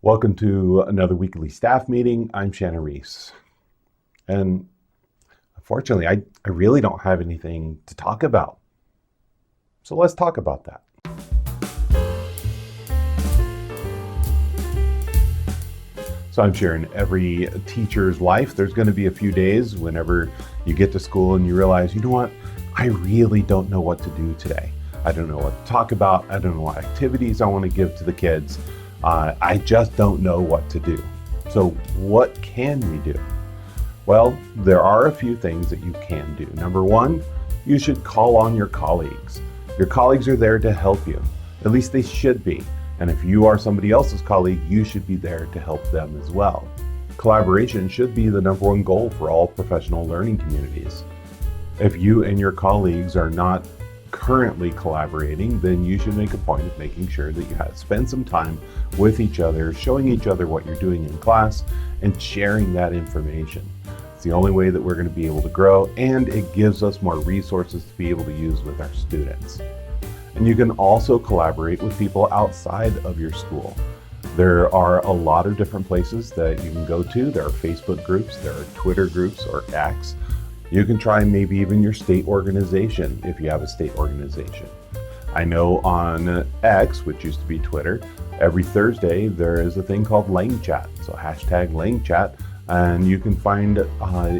Welcome to another weekly staff meeting. I'm Shannon Reese. And unfortunately, I really don't have anything to talk about. So let's talk about that. So I'm sure in every teacher's life, there's going to be a few days whenever you get to school and you realize, you know what, I really don't know what to do today. I don't know what to talk about. I don't know what activities I want to give to the kids. I just don't know what to do. So what can we do? Well, there are a few things that you can do. Number one, you should call on your colleagues. Your colleagues are there to help you. At least they should be. And if you are somebody else's colleague, you should be there to help them as well. Collaboration should be the number one goal for all professional learning communities. If you and your colleagues are not currently collaborating, then you should make a point of making sure that you spend some time with each other, showing each other what you're doing in class and sharing that information. It's the only way that we're going to be able to grow, and it gives us more resources to be able to use with our students. And you can also collaborate with people outside of your school. There are a lot of different places that you can go to. There are Facebook groups, there are Twitter groups or X. You can try maybe even your state organization if you have a state organization. I know on X, which used to be Twitter, every Thursday there is a thing called Lang Chat. So hashtag Lang Chat, and you can find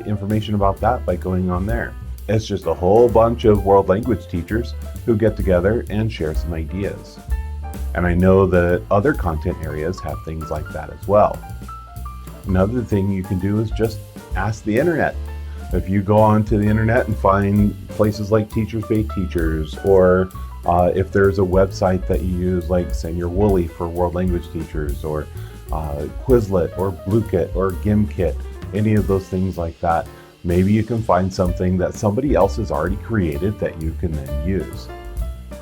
information about that by going on there. It's just a whole bunch of world language teachers who get together and share some ideas. And I know that other content areas have things like that as well. Another thing you can do is just ask the internet. If you go onto the internet and find places like Teachers Pay Teachers, or if there's a website that you use like Senior Wooly for world language teachers, or Quizlet or Blukit or Gimkit, any of those things like that, maybe you can find something that somebody else has already created that you can then use.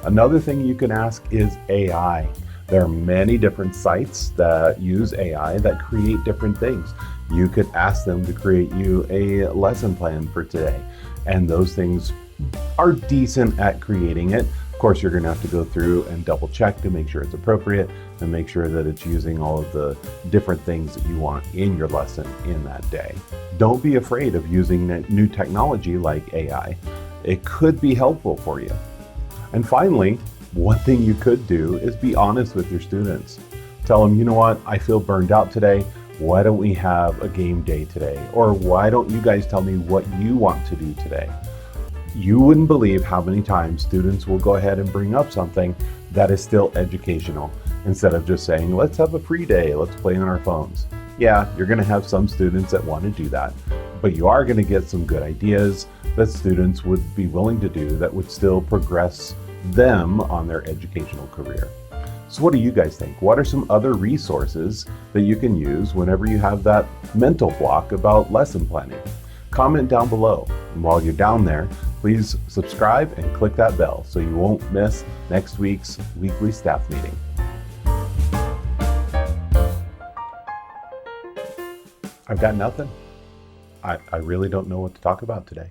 Another thing you can ask is AI. There are many different sites that use AI that create different things. You could ask them to create you a lesson plan for today, and those things are decent at creating it. Of course, you're going to have to go through and double check to make sure it's appropriate and make sure that it's using all of the different things that you want in your lesson in that day. Don't be afraid of using new technology like AI. It could be helpful for you. And finally, one thing you could do is be honest with your students. Tell them, you know what, I feel burned out today. Why don't we have a game day today? Or why don't you guys tell me what you want to do today? You wouldn't believe how many times students will go ahead and bring up something that is still educational, instead of just saying, let's have a free day, let's play on our phones. Yeah, you're going to have some students that want to do that, but you are going to get some good ideas that students would be willing to do that would still progress them on their educational career. So what do you guys think? What are some other resources that you can use whenever you have that mental block about lesson planning? Comment down below. And while you're down there, please subscribe and click that bell so you won't miss next week's weekly staff meeting. I've got nothing. I really don't know what to talk about today.